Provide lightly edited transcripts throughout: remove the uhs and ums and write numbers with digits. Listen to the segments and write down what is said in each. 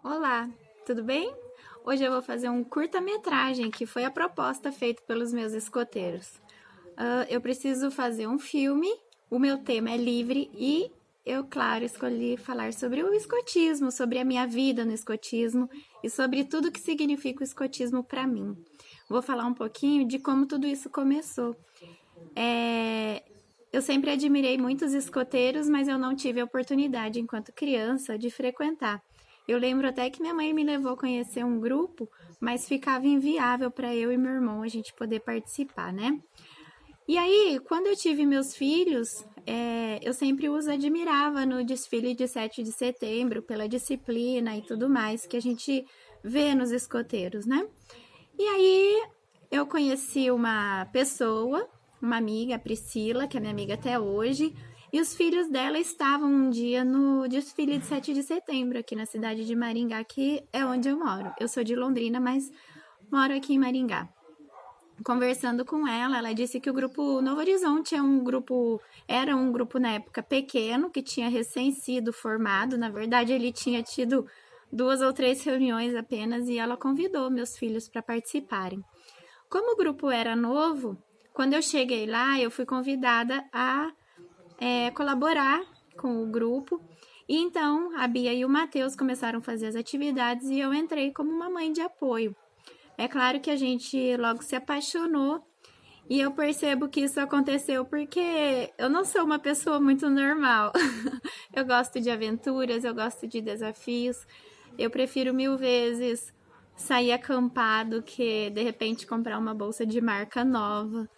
Olá, tudo bem? Hoje eu vou fazer um curta-metragem que foi a proposta feita pelos meus escoteiros. Eu preciso fazer um filme, o meu tema é livre e eu, claro, escolhi falar sobre o escotismo, sobre a minha vida no escotismo e sobre tudo que significa o escotismo para mim. Vou falar um pouquinho de como tudo isso começou. Eu sempre admirei muitos escoteiros, mas eu não tive a oportunidade, enquanto criança, de frequentar. Eu lembro até que minha mãe me levou a conhecer um grupo, mas ficava inviável para eu e meu irmão a gente poder participar, né? E aí, quando eu tive meus filhos, eu sempre os admirava no desfile de 7 de setembro, pela disciplina e tudo mais que a gente vê nos escoteiros, né? E aí, eu conheci uma pessoa, uma amiga, a Priscila, que é minha amiga até hoje, e os filhos dela estavam um dia no desfile de 7 de setembro, aqui na cidade de Maringá, que é onde eu moro. Eu sou de Londrina, mas moro aqui em Maringá. Conversando com ela, ela disse que o grupo Novo Horizonte era um grupo na época pequeno, que tinha recém sido formado. Na verdade, ele tinha tido 2 ou 3 reuniões apenas e ela convidou meus filhos para participarem. Como o grupo era novo, quando eu cheguei lá, eu fui convidada a colaborar com o grupo. E então a Bia e o Matheus começaram a fazer as atividades e eu entrei como uma mãe de apoio. É claro que a gente logo se apaixonou e eu percebo que isso aconteceu porque eu não sou uma pessoa muito normal. Eu gosto de aventuras, eu gosto de desafios. Eu prefiro 1000 vezes sair acampar do que de repente comprar uma bolsa de marca nova.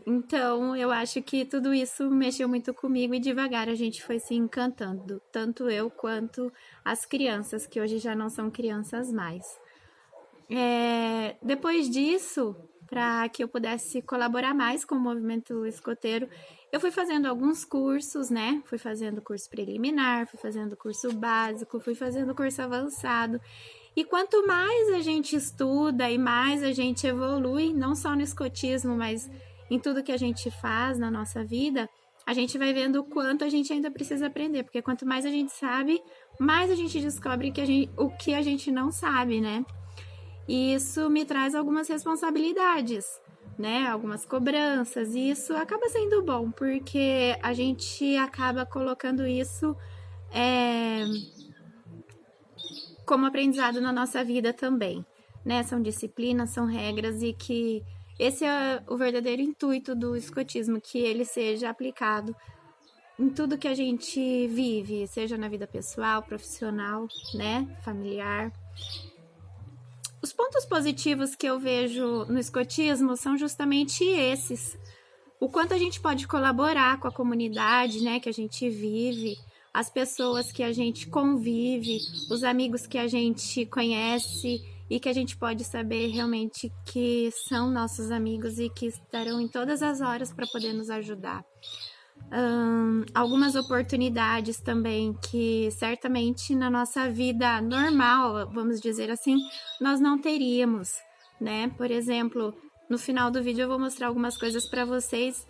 Então, eu acho que tudo isso mexeu muito comigo e devagar a gente foi se encantando, tanto eu quanto as crianças, que hoje já não são crianças mais. Depois disso, para que eu pudesse colaborar mais com o movimento escoteiro, eu fui fazendo alguns cursos, né? Fui fazendo curso preliminar, fui fazendo curso básico, fui fazendo curso avançado. E quanto mais a gente estuda e mais a gente evolui, não só no escotismo, mas em tudo que a gente faz na nossa vida, a gente vai vendo o quanto a gente ainda precisa aprender, porque quanto mais a gente sabe, mais a gente descobre o que a gente não sabe, né? E isso me traz algumas responsabilidades, né? Algumas cobranças, e isso acaba sendo bom, porque a gente acaba colocando isso como aprendizado na nossa vida também, né? São disciplinas, são regras e que esse é o verdadeiro intuito do escotismo, que ele seja aplicado em tudo que a gente vive, seja na vida pessoal, profissional, né? Familiar. Os pontos positivos que eu vejo no escotismo são justamente esses. O quanto a gente pode colaborar com a comunidade, né, que a gente vive, as pessoas que a gente convive, os amigos que a gente conhece e que a gente pode saber realmente que são nossos amigos e que estarão em todas as horas para poder nos ajudar. Algumas oportunidades também que certamente na nossa vida normal, vamos dizer assim, nós não teríamos, né? Por exemplo, no final do vídeo eu vou mostrar algumas coisas para vocês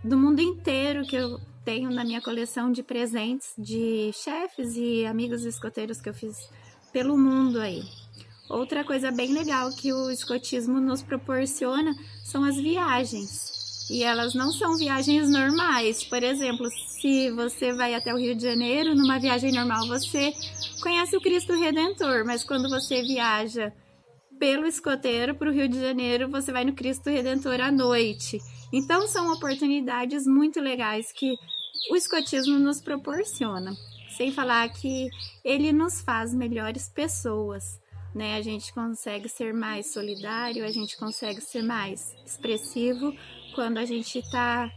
do mundo inteiro que eu tenho na minha coleção de presentes de chefes e amigos escoteiros que eu fiz pelo mundo aí. Outra coisa bem legal que o escotismo nos proporciona são as viagens. E elas não são viagens normais. Por exemplo, se você vai até o Rio de Janeiro, numa viagem normal, você conhece o Cristo Redentor, mas quando você viaja pelo escoteiro para o Rio de Janeiro, você vai no Cristo Redentor à noite. Então, são oportunidades muito legais que o escotismo nos proporciona. Sem falar que ele nos faz melhores pessoas, né? A gente consegue ser mais solidário, a gente consegue ser mais expressivo quando a gente está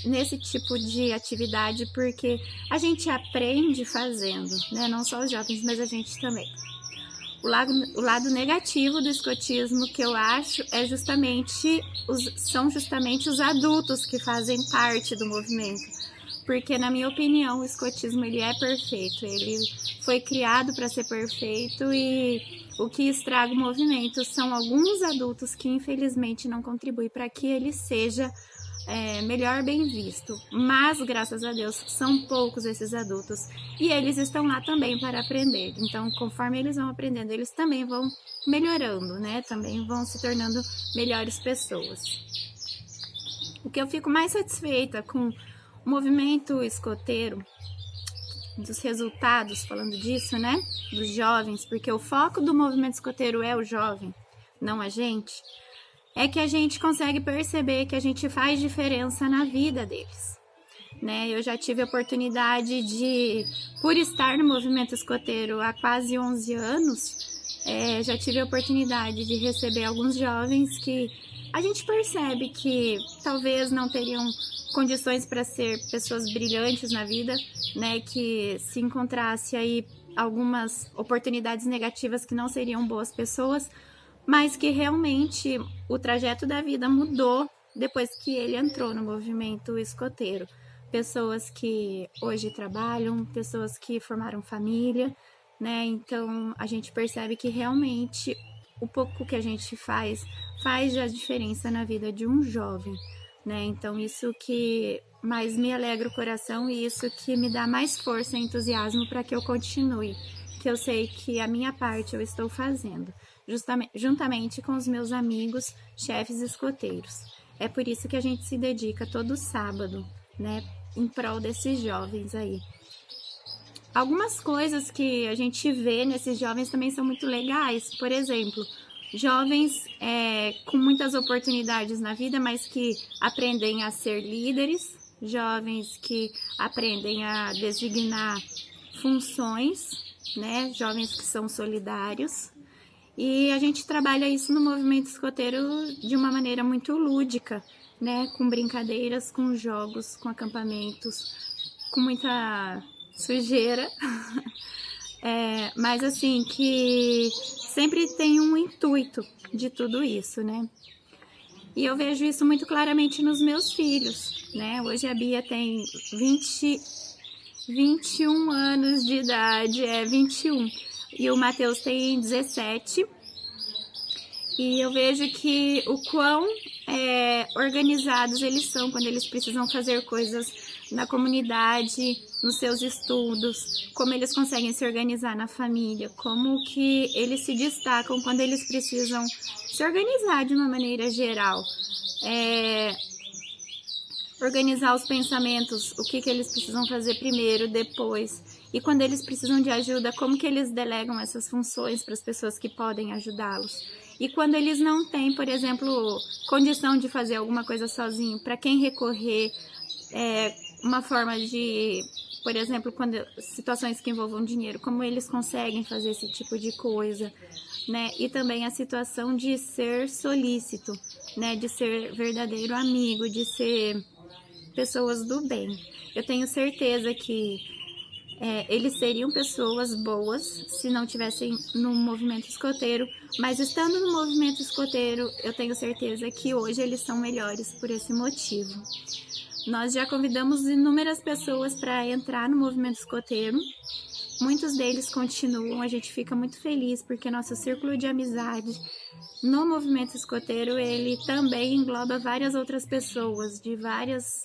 nesse tipo de atividade, porque a gente aprende fazendo, né? Não só os jovens, mas a gente também. O lado negativo do escotismo que eu acho são justamente os adultos que fazem parte do movimento. Porque, na minha opinião, o escotismo ele é perfeito, ele foi criado para ser perfeito e o que estraga o movimento são alguns adultos que, infelizmente, não contribuem para que ele seja melhor bem visto. Mas, graças a Deus, são poucos esses adultos. E eles estão lá também para aprender. Então, conforme eles vão aprendendo, eles também vão melhorando, né? Também vão se tornando melhores pessoas. O que eu fico mais satisfeita com o movimento escoteiro, dos resultados, falando disso, né? Dos jovens, porque o foco do movimento escoteiro é o jovem, não a gente. É que a gente consegue perceber que a gente faz diferença na vida deles, né? Eu já tive a oportunidade de, por estar no movimento escoteiro há quase 11 anos, já tive a oportunidade de receber alguns jovens que a gente percebe que talvez não teriam condições para ser pessoas brilhantes na vida, né? Que se encontrasse aí algumas oportunidades negativas que não seriam boas pessoas, mas que realmente o trajeto da vida mudou depois que ele entrou no movimento escoteiro. Pessoas que hoje trabalham, pessoas que formaram família, né? Então a gente percebe que realmente o pouco que a gente faz a diferença na vida de um jovem, né? Então isso que mais me alegra o coração e isso que me dá mais força e entusiasmo para que eu continue, que eu sei que a minha parte eu estou fazendo, juntamente com os meus amigos, chefes escoteiros. É por isso que a gente se dedica todo sábado, né, em prol desses jovens aí. Algumas coisas que a gente vê nesses jovens também são muito legais. Por exemplo, jovens com muitas oportunidades na vida, mas que aprendem a ser líderes, jovens que aprendem a designar funções, né? Jovens que são solidários. E a gente trabalha isso no movimento escoteiro de uma maneira muito lúdica, né? Com brincadeiras, com jogos, com acampamentos, com muita sujeira. Mas assim, que sempre tem um intuito de tudo isso, né? E eu vejo isso muito claramente nos meus filhos, né? Hoje a Bia tem 21 anos de idade, 21. E o Matheus tem 17. E eu vejo que o quão organizados eles são quando eles precisam fazer coisas na comunidade, nos seus estudos, como eles conseguem se organizar na família, como que eles se destacam quando eles precisam se organizar de uma maneira geral. Organizar os pensamentos, o que eles precisam fazer primeiro, depois. E quando eles precisam de ajuda, como que eles delegam essas funções para as pessoas que podem ajudá-los. E quando eles não têm, por exemplo, condição de fazer alguma coisa sozinho, para quem recorrer, uma forma de, por exemplo, quando situações que envolvam dinheiro, como eles conseguem fazer esse tipo de coisa, né? E também a situação de ser solícito, né? De ser verdadeiro amigo, de ser pessoas do bem. Eu tenho certeza que eles seriam pessoas boas se não tivessem no movimento escoteiro, mas estando no movimento escoteiro, eu tenho certeza que hoje eles são melhores por esse motivo. Nós já convidamos inúmeras pessoas para entrar no movimento escoteiro. Muitos deles continuam, a gente fica muito feliz porque nosso círculo de amizade no movimento escoteiro, ele também engloba várias outras pessoas de várias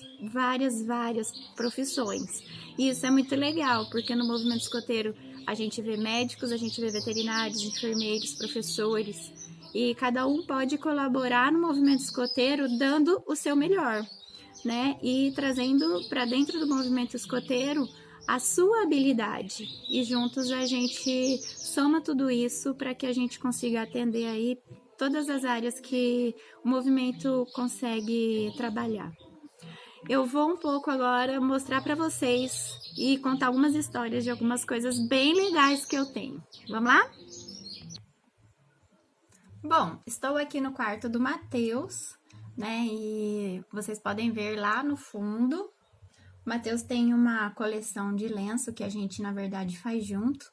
profissões. E isso é muito legal, porque no movimento escoteiro a gente vê médicos, a gente vê veterinários, enfermeiros, professores, e cada um pode colaborar no movimento escoteiro dando o seu melhor, né? E trazendo para dentro do movimento escoteiro a sua habilidade. E juntos a gente soma tudo isso para que a gente consiga atender aí todas as áreas que o movimento consegue trabalhar. Eu vou um pouco agora mostrar para vocês e contar algumas histórias de algumas coisas bem legais que eu tenho. Vamos lá? Bom, estou aqui no quarto do Matheus, né? E vocês podem ver lá no fundo. O Matheus tem uma coleção de lenço que a gente, na verdade, faz junto.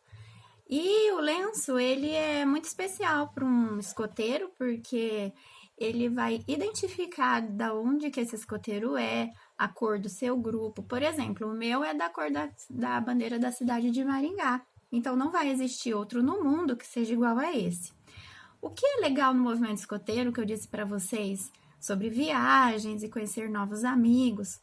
E o lenço, ele é muito especial para um escoteiro, porque ele vai identificar da onde que esse escoteiro é, a cor do seu grupo. Por exemplo, o meu é da cor da bandeira da cidade de Maringá. Então, não vai existir outro no mundo que seja igual a esse. O que é legal no movimento escoteiro, que eu disse para vocês, sobre viagens e conhecer novos amigos,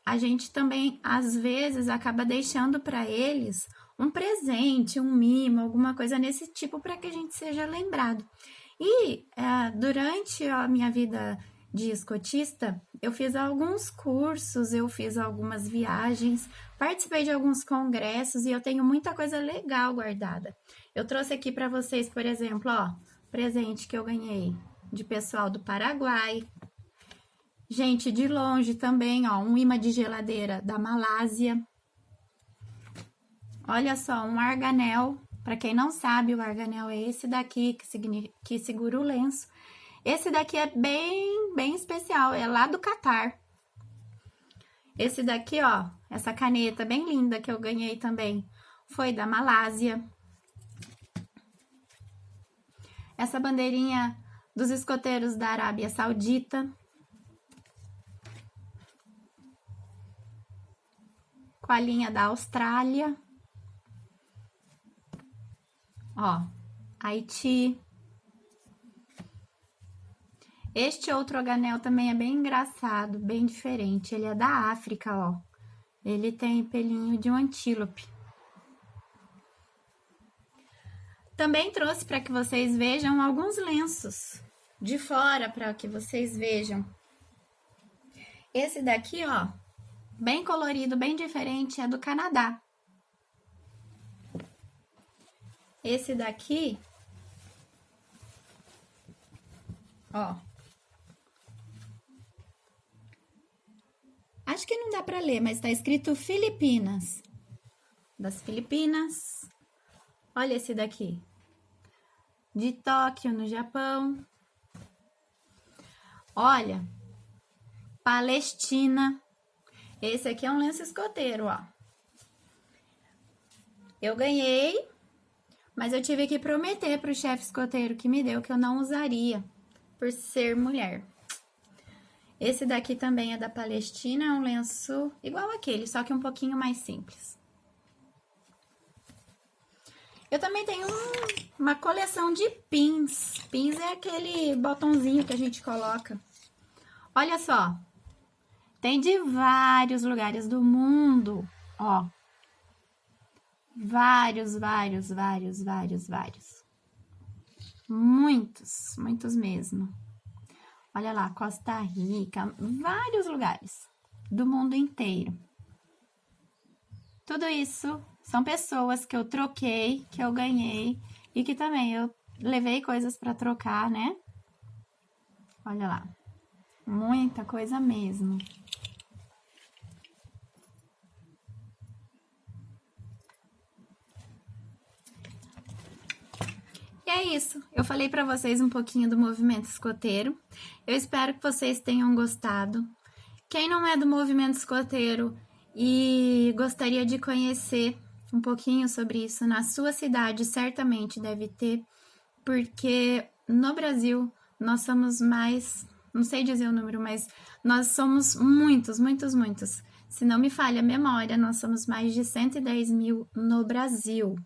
a gente também, às vezes, acaba deixando para eles um presente, um mimo, alguma coisa nesse tipo para que a gente seja lembrado. E durante a minha vida de escotista, eu fiz alguns cursos, eu fiz algumas viagens, participei de alguns congressos e eu tenho muita coisa legal guardada. Eu trouxe aqui para vocês, por exemplo, ó, presente que eu ganhei de pessoal do Paraguai, gente de longe também, ó, um imã de geladeira da Malásia. Olha só, um arganel. Para quem não sabe, o arganel é esse daqui que segura o lenço. Esse daqui é bem especial, é lá do Catar. Esse daqui, ó, essa caneta bem linda que eu ganhei também, foi da Malásia. Essa bandeirinha dos escoteiros da Arábia Saudita. Com a linha da Austrália. Ó, Haiti. Este outro arganel também é bem engraçado, bem diferente. Ele é da África, ó. Ele tem pelinho de um antílope. Também trouxe para que vocês vejam alguns lenços de fora, para que vocês vejam. Esse daqui, ó, bem colorido, bem diferente, é do Canadá. Esse daqui, ó, acho que não dá para ler, mas tá escrito Filipinas. Das Filipinas. Olha esse daqui. De Tóquio, no Japão. Olha, Palestina. Esse aqui é um lenço escoteiro, ó. Eu ganhei, mas eu tive que prometer pro chefe escoteiro que me deu que eu não usaria, por ser mulher. Esse daqui também é da Palestina, é um lenço igual aquele, só que um pouquinho mais simples. Eu também tenho uma coleção de pins. Pins é aquele botãozinho que a gente coloca. Olha só, tem de vários lugares do mundo, ó. Vários. Muitos mesmo. Olha lá, Costa Rica, vários lugares do mundo inteiro. Tudo isso são pessoas que eu troquei, que eu ganhei e que também eu levei coisas para trocar, né? Olha lá, muita coisa mesmo. E é isso, eu falei para vocês um pouquinho do movimento escoteiro. Eu espero que vocês tenham gostado. Quem não é do movimento escoteiro e gostaria de conhecer um pouquinho sobre isso na sua cidade, certamente deve ter, porque no Brasil nós somos mais, não sei dizer o número, mas nós somos muitos. Se não me falha a memória, nós somos mais de 110 mil no Brasil.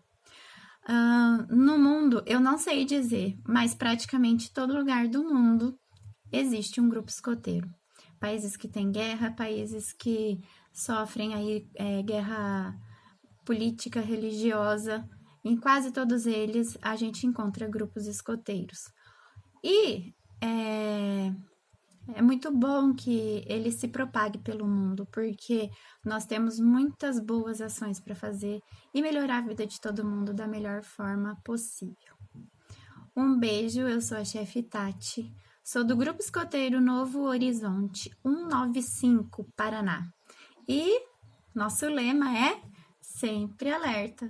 No mundo, eu não sei dizer, mas praticamente todo lugar do mundo existe um grupo escoteiro. Países que têm guerra, países que sofrem aí guerra política, religiosa, em quase todos eles a gente encontra grupos escoteiros. E é muito bom que ele se propague pelo mundo, porque nós temos muitas boas ações para fazer e melhorar a vida de todo mundo da melhor forma possível. Um beijo, eu sou a chefe Tati, sou do Grupo Escoteiro Novo Horizonte 195, Paraná. E nosso lema é sempre alerta.